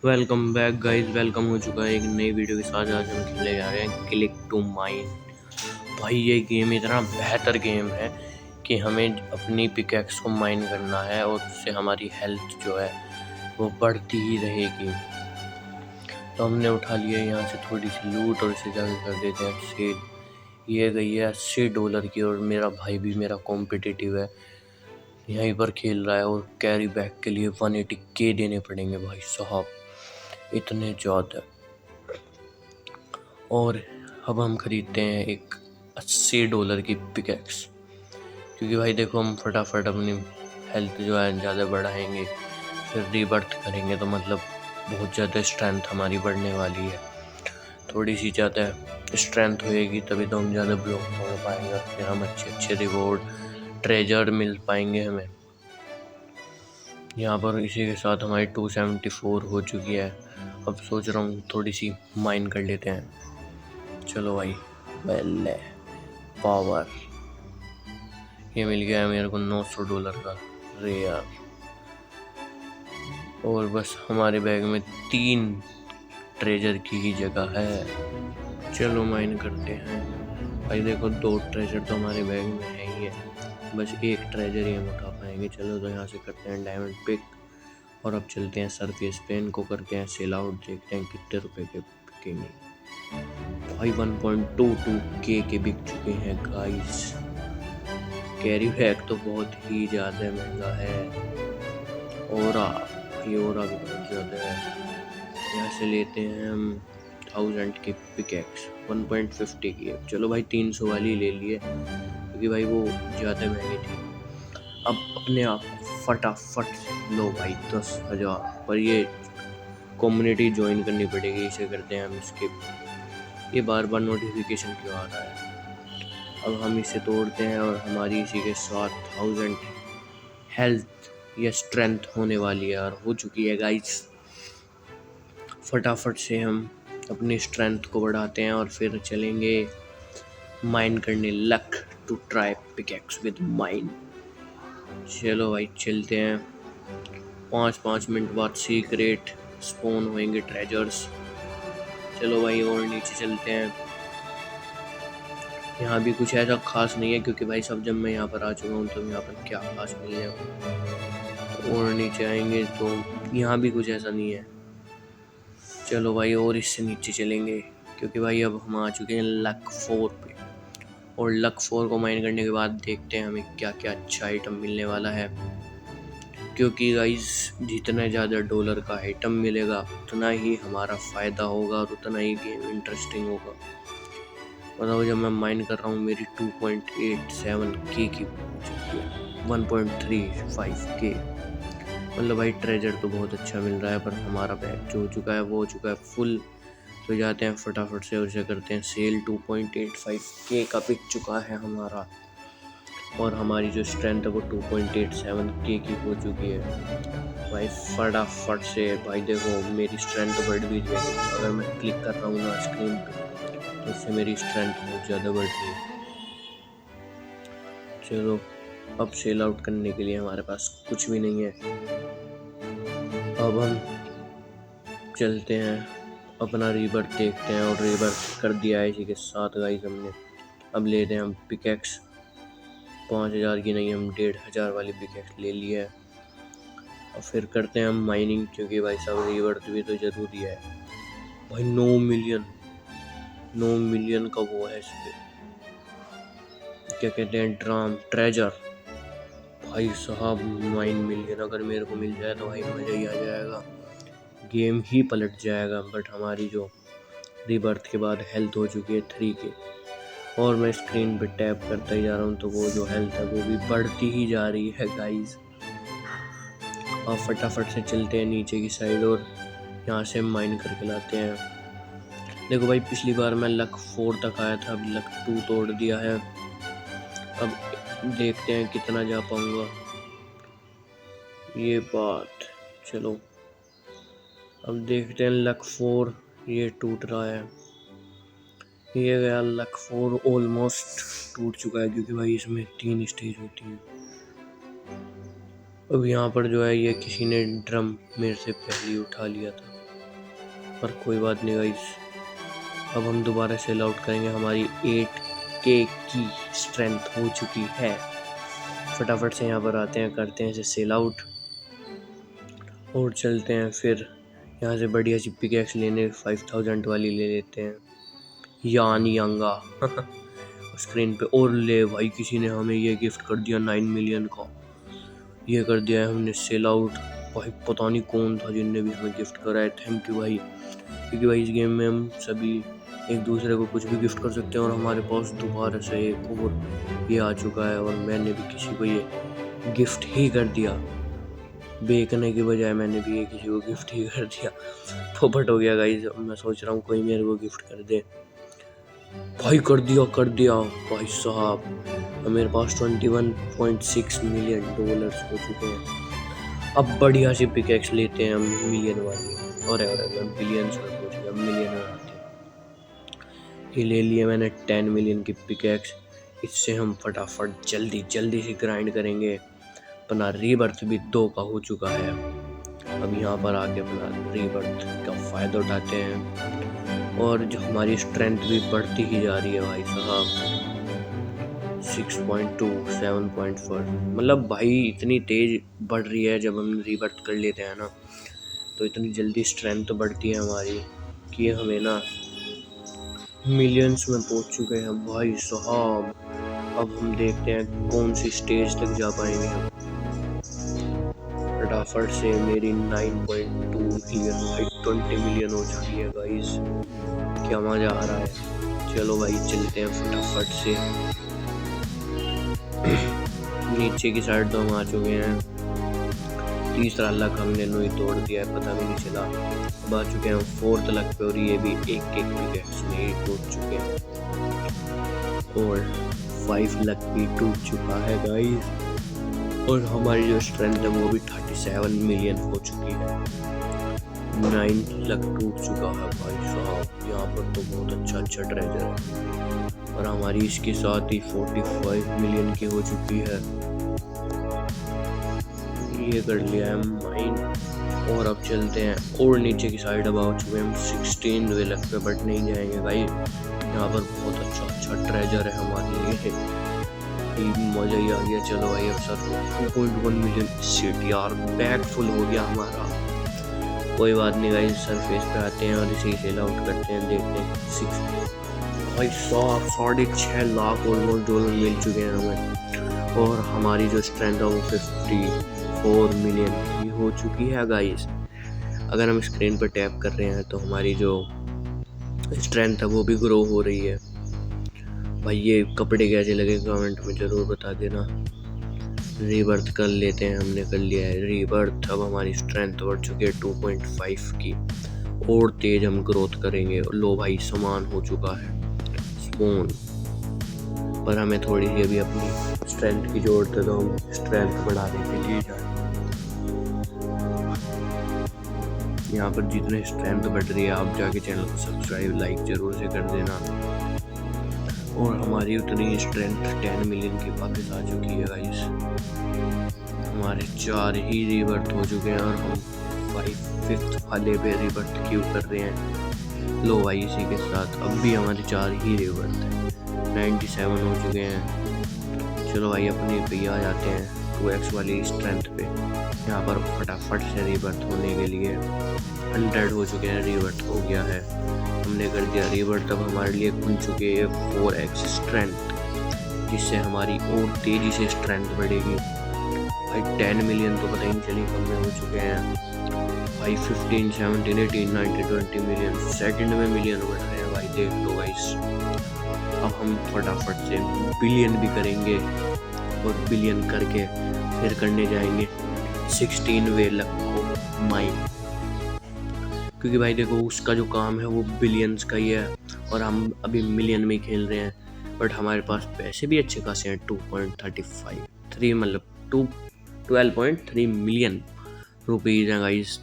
Welcome back guys. Welcome हो चुका है एक नई वीडियो के साथ। आज हम खेलने जा रहे हैं क्लिक टू माइन। भाई ये गेम इतना बेहतर गेम है कि हमें अपनी पिकैक्स को माइन करना है और उससे हमारी हेल्थ जो है वो बढ़ती ही रहेगी। तो हमने उठा लिया यहाँ से थोड़ी सी लूट और इसे जाके कर देते हैं सेल। ये गई है $80 की और मेरा भाई भी मेरा कॉम्पिटिटिव है, यहीं पर खेल रहा है और कैरी बैक के लिए 180K देने पड़ेंगे भाई साहब, इतने ज़्यादा। और अब हम खरीदते हैं एक $80 की पिकैक्स, क्योंकि भाई देखो हम फटाफट अपनी हेल्थ जो है ज़्यादा बढ़ाएंगे, फिर रीबर्थ करेंगे तो मतलब बहुत ज़्यादा स्ट्रेंथ हमारी बढ़ने वाली है। थोड़ी सी ज़्यादा स्ट्रेंथ होएगी तभी तो हम ज़्यादा ब्लॉक तोड़ पाएंगे और फिर हम अच्छे अच्छे रिवॉर्ड ट्रेजर मिल पाएंगे हमें। यहाँ पर इसी के साथ हमारी 274 हो चुकी है। अब सोच रहा हूँ थोड़ी सी माइन कर लेते हैं। चलो भाई, पहले पावर ये मिल गया है मेरे को $900 का रेयर, और बस हमारे बैग में 3 ट्रेजर की ही जगह है। चलो माइन करते हैं भाई। देखो 2 ट्रेजर तो हमारे बैग में है ही है, बस एक ट्रेजर ही हम उठा पाएंगे। चलो तो यहाँ से करते हैं डायमंड पिक और अब चलते हैं सरफेस पे, इनको करते हैं सेल आउट, देखते हैं कितने रुपए के बिकेंगे। भाई 1.22K के बिक चुके हैं गाइस। कैरी बैग तो बहुत ही ज़्यादा महंगा है। ओरा, ये ओरा भी बहुत ज़्यादा है। यहाँ से लेते हैं हम 1000 की पिकैक्स, 1.50 की है। चलो भाई 300 वाली ले लिए, क्योंकि भाई वो ज़्यादा महंगी थी। अब अपने आप फटाफट लो भाई 10,000, पर ये कम्युनिटी ज्वाइन करनी पड़ेगी। इसे करते हैं हम स्किप। ये बार बार नोटिफिकेशन क्यों आ रहा है। अब हम इसे तोड़ते हैं और हमारी इसी के साथ 1000 हेल्थ या स्ट्रेंथ होने वाली है, और हो चुकी है गाइस। फटाफट से हम अपनी स्ट्रेंथ को बढ़ाते हैं और फिर चलेंगे माइन करने। Luck to try pickaxe with mine. चलो भाई चलते हैं। 5-5 मिनट बाद सीक्रेट स्पॉन होंगे ट्रेजर्स। चलो भाई और नीचे चलते हैं। यहाँ भी कुछ ऐसा खास नहीं है, क्योंकि भाई सब जब मैं यहाँ पर आ चुका हूँ तो यहाँ पर क्या खास मिलने वाला। और नीचे आएंगे तो यहाँ भी कुछ ऐसा नहीं है। चलो भाई और इससे नीचे चलेंगे, क्योंकि भाई अब हम आ चुके हैं लक 4 पे, और लक 4 को माइन करने के बाद देखते हैं हमें क्या क्या अच्छा आइटम मिलने वाला है। क्योंकि गाइस जितना ज़्यादा डॉलर का आइटम मिलेगा उतना ही हमारा फ़ायदा होगा और उतना ही गेम इंटरेस्टिंग होगा। बताओ जब मैं माइन कर रहा हूँ मेरी 2.87K की पहुँच चुकी है, 1.35K। मतलब भाई ट्रेजर तो बहुत अच्छा मिल रहा है, पर हमारा बैग जो हो चुका है वो हो चुका है फुल। तो जाते हैं फटाफट से और इसे करते हैं सेल। 2.85K का बिक चुका है हमारा, और हमारी जो स्ट्रेंथ है वो 2.87K की हो चुकी है। भाई फटाफट से भाई देखो मेरी स्ट्रेंथ बढ़ भी रही है। अगर मैं क्लिक कर रहा हूँ ना स्क्रीन पे तो इससे मेरी स्ट्रेंथ बहुत ज़्यादा बढ़ रही है। चलो अब सेल आउट करने के लिए हमारे पास कुछ भी नहीं है। अब हम चलते हैं अपना रीबर्थ देखते हैं, और रीबर्थ कर दिया है इसी के साथ गाइस हमने। अब लेते हैं हम पिकैक्स। 5000 की नहीं, हम 1500 वाली पिकैक्स ले लिया है। और फिर करते हैं हम माइनिंग, क्योंकि भाई साहब रीबर्थ भी तो ज़रूरी है। भाई 9 मिलियन का वो है इस पर, क्या कहते हैं, ड्राम ट्रेजर। भाई साहब 9 मिलियन अगर मेरे को मिल जाए तो भाई मज़ा ही आ जाएगा, गेम ही पलट जाएगा। बट हमारी जो रीबर्थ के बाद हेल्थ हो चुकी है 3K, और मैं स्क्रीन पे टैप करता ही जा रहा हूँ तो वो जो हेल्थ है वो भी बढ़ती ही जा रही है गाइस। और फटाफट से चलते हैं नीचे की साइड और यहाँ से माइन करके लाते हैं। देखो भाई पिछली बार मैं लक 4 तक आया था, अब लक 2 तोड़ दिया है। अब देखते हैं कितना जा पाऊँगा, ये बात। चलो अब देखते हैं लक 4, ये टूट रहा है। ये गया लक 4, ऑलमोस्ट टूट चुका है, क्योंकि भाई इसमें 3 स्टेज होती हैं। अब यहाँ पर जो है ये किसी ने ड्रम मेरे से पहले उठा लिया था। पर कोई बात नहीं गाइस, अब हम दोबारा सेल आउट करेंगे। हमारी 8K की स्ट्रेंथ हो चुकी है। फटाफट से यहाँ पर आते हैं, करते हैं इसे सेल आउट और चलते हैं। फिर यहाँ से बढ़िया सी पिकेक्स लेने 5000 वाली ले लेते हैं, यान यांगा स्क्रीन पे। और ले भाई, किसी ने हमें ये गिफ्ट कर दिया 9 मिलियन का, ये कर दिया है हमने सेल आउट। भाई पता नहीं कौन था जिनने भी हमें गिफ्ट कराया, थैंक यू भाई। क्योंकि भाई इस गेम में हम सभी एक दूसरे को कुछ भी गिफ्ट कर सकते हैं। और हमारे पास दोबारा से एक और ये आ चुका है, और मैंने भी किसी को ये गिफ्ट ही कर दिया। बेचने के बजाय मैंने भी ये किसी को गिफ्ट ही कर दिया। पोपट हो गया गाइस। मैं सोच रहा हूँ कोई मेरे को गिफ्ट कर दे। भाई कर दिया भाई साहब। मेरे पास 21.6 मिलियन डॉलर्स हो चुके हैं। अब बढ़िया सी पिकेक्स लेते हैं हम, मिलियन वाली। और मैं बिलियंस में पहुंच गया, मिलियन में आते हैं। ये ले लिए मैंने 10 मिलियन की पिकेक्स। इससे हम फटाफट जल्दी से ग्राइंड करेंगे। अपना रीबर्थ भी 2 का हो चुका है। अब यहाँ पर आके अपना रीबर्थ का फ़ायदा उठाते हैं। और जो हमारी स्ट्रेंथ भी बढ़ती ही जा रही है भाई साहब, 6.2 7.4। मतलब भाई इतनी तेज़ बढ़ रही है। जब हम रीबर्थ कर लेते हैं ना, तो इतनी जल्दी स्ट्रेंथ बढ़ती है हमारी कि हमें ना मिलियंस में पहुंच चुके हैं भाई साहब। अब हम देखते हैं कौन सी स्टेज तक जा पाएंगे हम। फटाफट से मेरी 9.2 मिलियन भाई 20 मिलियन हो चुकी है गाइस। क्या मज़ा आ रहा है। चलो भाई चलते हैं फटाफट से। नीचे की साइड तो हम आ चुके हैं। तीसरा लक हमने नोई तोड़ दिया है, पता भी नहीं चला। अब आ चुके हैं हम 4th लक पे, और ये भी एक पिकेक्स में ही टूट चुके हैं। और 5 लक भी टूट चुका है गाइस। और हमारी जो स्ट्रेंथ है वो भी 37 मिलियन हो चुकी है। 9 लक टूट चुका है भाई साहब। यहाँ पर तो बहुत अच्छा ट्रेजर है। और हमारी इसके साथ ही 45 मिलियन की हो चुकी है। ये कर लिया है माइन। और अब चलते हैं और नीचे की साइड। अब आ चुके हैं हम 16 लक पे, बट नहीं जाएंगे भाई। यहाँ पर बहुत अच्छा ट्रेजर है हमारे लिए। मजा ही आ गया। चलो भाई अब sir 2.1 million CTR bag full हो गया हमारा। कोई बात नहीं गाइस, सरफेस पे आते हैं और इसे सेल आउट करते हैं। देखते हैं 6 भाई 6.5 लाख ऑलमोस्ट डॉलर मिल चुके हैं हमें। और हमारी जो स्ट्रेंथ है वो 54 मिलियन की हो चुकी है गाइस। अगर हम स्क्रीन पर टैप कर रहे हैं तो हमारी जो स्ट्रेंथ है वो भी ग्रो हो रही है। भाई ये कपड़े कैसे लगे कमेंट में ज़रूर बता देना। रीबर्थ कर लेते हैं, हमने कर लिया है रीबर्थ। अब हमारी स्ट्रेंथ बढ़ चुकी है 2.5 की। और तेज हम ग्रोथ करेंगे। लो भाई सामान हो चुका है स्पोन। पर हमें थोड़ी सी अभी अपनी स्ट्रेंथ की जरूरत है, तो हम स्ट्रेंथ बढ़ाने के लिए जाएंगे। यहाँ पर जितने स्ट्रेंथ बढ़ रही है, आप जाके चैनल को सब्सक्राइब लाइक जरूर से कर देना। और हमारी उतनी स्ट्रेंथ 10 मिलियन की वापस आ चुकी है गाइस। हमारे 4 ही रीबर्थ हो चुके हैं। और हम 5th वाले पे रीबर्थ क्यों कर रहे हैं। लो भाई इसी के साथ अब भी हमारे 4 ही रीबर्थ हैं। 97 हो चुके हैं। चलो भाई अपने पे आ जाते हैं 2x वाली स्ट्रेंथ पे। यहाँ पर फटाफट से रीबर्थ होने के लिए 100 हो चुके हैं। रीबर्थ हो गया है, हमने कर दिया रीबर्थ। अब हमारे लिए खुल चुके हैं 4x स्ट्रेंथ, जिससे हमारी और तेज़ी से स्ट्रेंथ बढ़ेगी। भाई 10 मिलियन तो पता ही नहीं चली कब में हो चुके हैं भाई। 15 17 18 19 20 मिलियन सेकंड में मिलियन बढ़ रहे हैं भाई, देख लो गाइस। अब हम फटाफट से बिलियन भी करेंगे। और बिलियन करके फिर करने जाएंगे 16वें लक को माइन। क्योंकि भाई देखो उसका जो काम है वो बिलियंस का ही है, और हम अभी मिलियन में ही खेल रहे हैं। बट हमारे पास पैसे भी अच्छे खासे हैं। 2.35 मतलब 12.3 मिलियन रुपीज़ हैं गाइस।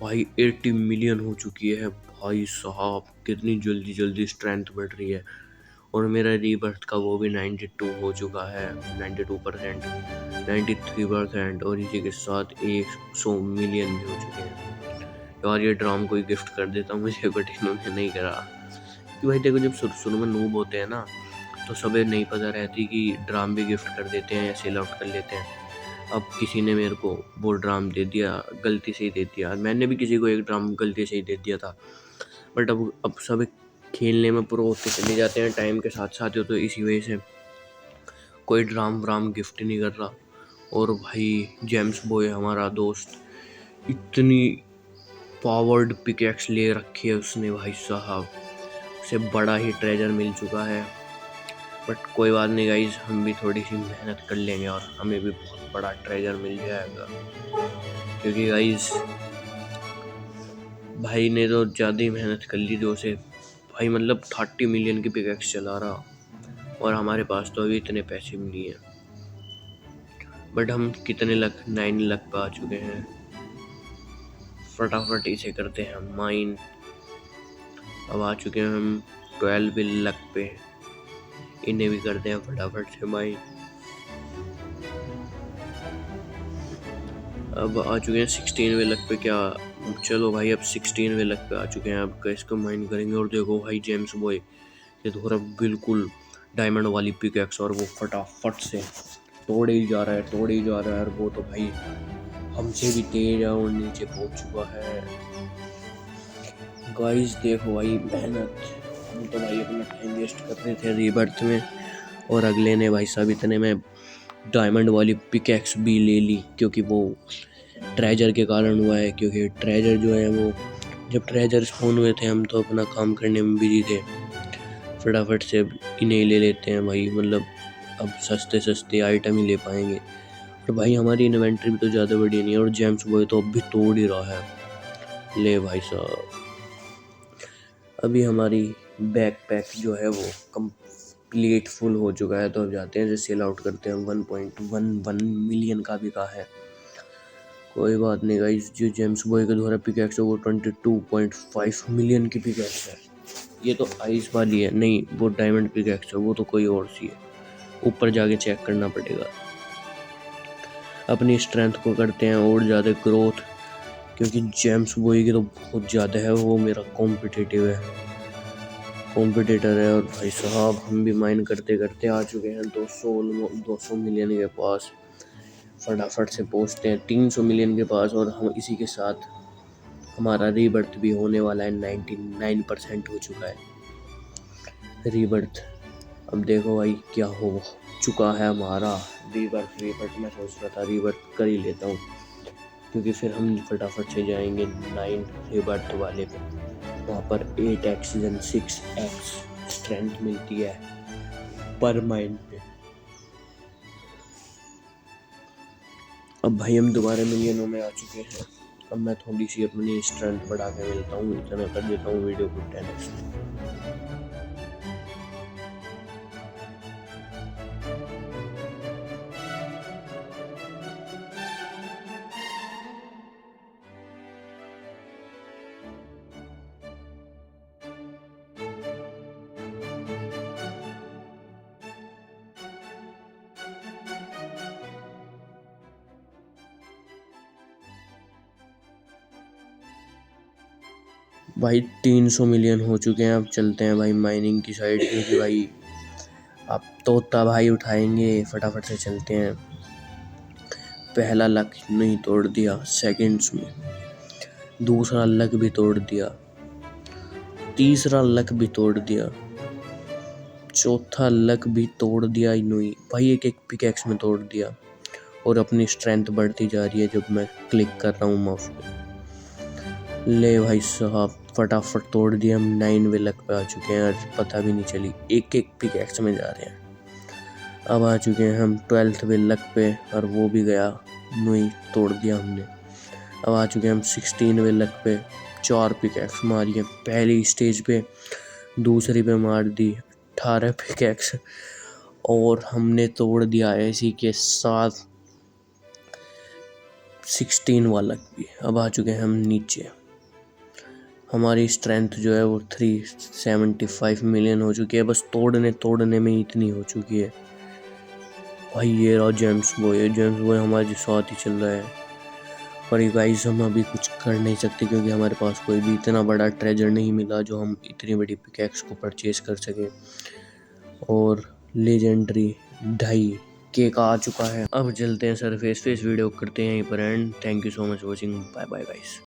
भाई 80 मिलियन हो चुकी है भाई साहब। कितनी जल्दी स्ट्रेंथ बढ़ रही है। और मेरा रीबर्थ का वो भी 92 हो चुका है, 92%, 93%। और इसी के साथ 100 मिलियन भी हो चुके हैं। यार ये ड्राम कोई गिफ्ट कर देता मुझे, बट इन्होंने नहीं करा। कि भाई देखो, जब शुरू शुरू में नूब होते हैं ना, तो सबे नहीं पता रहती कि ड्राम भी गिफ्ट कर देते हैं या सेल आउट कर लेते हैं। अब किसी ने मेरे को वो ड्राम दे दिया, गलती से ही दे दिया। मैंने भी किसी को एक ड्राम गलती से ही दे दिया था। बट अब सब खेलने में प्रो होते चले जाते हैं टाइम के साथ साथ, तो इसी वजह से कोई ड्राम व्राम गिफ्ट नहीं कर रहा। और भाई जेम्स बॉय हमारा दोस्त, इतनी पावर्ड पिकैक्स ले रखी है उसने भाई साहब, उसे बड़ा ही ट्रेजर मिल चुका है। बट कोई बात नहीं गाइज, हम भी थोड़ी सी मेहनत कर लेंगे और हमें भी बहुत बड़ा ट्रेजर मिल जाएगा। क्योंकि गाइज भाई ने तो ज़्यादा ही मेहनत कर ली थी उसे। भाई मतलब 30 मिलियन की पिकैक्स चला रहा, और हमारे पास तो अभी इतने पैसे भी नहीं है। बट हम कितने लाख, 9 लाख पे आ चुके हैं। फटाफट इसे करते हैं हम माइन। अब आ चुके हैं हम 12 लाख पे, इन्हें भी करते हैं फटाफट से माइन। अब आ चुके हैं 16वें लाख पे। क्या, चलो भाई अब 16वें लाख पे आ चुके हैं। अब इसको माइन करेंगे। और देखो भाई जेम्स बॉय ये तो बिल्कुल डायमंड वाली पिकैक्स, और वो फटाफट से तोड़े ही जा रहा है। और वो तो भाई हमसे भी तेज है और नीचे पहुंच चुका है। गाइस देखो भाई मेहनत, हम तो भाई अपना टाइम वेस्ट कर रहे थे रीबर्थ में, और अगले ने भाई साहब इतने में डायमंड वाली पिकैक्स भी ले ली, क्योंकि वो ट्रेजर के कारण हुआ है। क्योंकि ट्रेजर जो है वो, जब ट्रेजर स्पॉन हुए थे हम तो अपना काम करने में बिजी थे। फटाफट से इन्हें ले लेते हैं भाई, मतलब अब सस्ते आइटम ही ले पाएंगे। और भाई हमारी इन्वेंट्री भी तो ज़्यादा बड़ी नहीं है, और जेम्स बॉय तो अब भी तोड़ ही रहा है। ले भाई साहब, अभी हमारी बैकपैक जो है वो कंप्लीट फुल हो चुका है। तो अब जाते हैं, जैसे सेल आउट करते हैं। 1.11 मिलियन का बिका है। कोई बात नहीं गाइस, जो जेम्स बॉय के द्वारा पिकैक्स है वो 22.5 मिलियन की पिकैक्स है। ये तो आइस वाली है, नहीं वो डायमंड पिकैक्स है, वो तो कोई और सी है। ऊपर जाके चेक करना पड़ेगा। अपनी स्ट्रेंथ को करते हैं और ज़्यादा ग्रोथ, क्योंकि जेम्स बॉय की तो बहुत ज़्यादा है। वो मेरा कॉम्पिटिटर है। और भाई साहब हम भी माइन करते करते आ चुके हैं 200 मिलियन के पास। फटाफट से पहुंचते हैं 300 मिलियन के पास, और हम इसी के साथ हमारा रीबर्थ भी होने वाला है। 99% हो चुका है रीबर्थ। अब देखो भाई क्या हो चुका है हमारा रीबर्थ। मैं सोच रहा था रीबर्थ कर ही लेता हूँ, क्योंकि फिर हम फटाफट से जाएंगे 9 रीबर्थ वाले पे। वहाँ पर 8x या 6x स्ट्रेंथ मिलती है पर माइंड पे। अब भाई हम दोबारा मिलियनों में आ चुके हैं। अब मैं थोड़ी सी अपनी स्ट्रेंथ बढ़ा के मिलता हूँ, इतना कर देता हूँ वीडियो को 10x। भाई 300 मिलियन हो चुके हैं। अब चलते हैं भाई माइनिंग की साइड, क्योंकि भाई अब तोता भाई उठाएंगे। फटाफट से चलते हैं। पहला लक नहीं तोड़ दिया सेकंड्स में, दूसरा लक भी तोड़ दिया, तीसरा लक भी तोड़ दिया, चौथा लक भी तोड़ दिया। इनोई भाई एक पिकैक्स में तोड़ दिया। और अपनी स्ट्रेंथ बढ़ती जा रही है जब मैं क्लिक कर रहा हूँ माउस पे। ले भाई साहब फटाफट तोड़ दिया। हम 9वें लक पे आ चुके हैं और पता भी नहीं चली, एक पिकैक्स में जा रहे हैं। अब आ चुके हैं हम 12वें लक पे, और वो भी गया, नहीं तोड़ दिया हमने। अब आ चुके हैं हम 16वें लक पे। 4 पिकैक्स मारी है पहली स्टेज पे, दूसरी पे मार दी 18 पिकैक्स, और हमने तोड़ दिया इसी के साथ 16 वाला भी। अब आ चुके हैं हम नीचे। हमारी स्ट्रेंथ जो है वो 375 मिलियन हो चुकी है। बस तोड़ने में इतनी हो चुकी है। भाई ये रहा जेम्स बॉय हमारे साथ ही चल रहा है। पर गाइस हम अभी कुछ कर नहीं सकते क्योंकि हमारे पास कोई भी इतना बड़ा ट्रेजर नहीं मिला जो हम इतनी बड़ी पिकैक्स को परचेज कर सके। और लेजेंडरी 2.5K का आ चुका है। अब चलते हैं सरफेस पे, इस वीडियो को करते हैं यहीं पर end. Thank you so much watching, bye bye guys.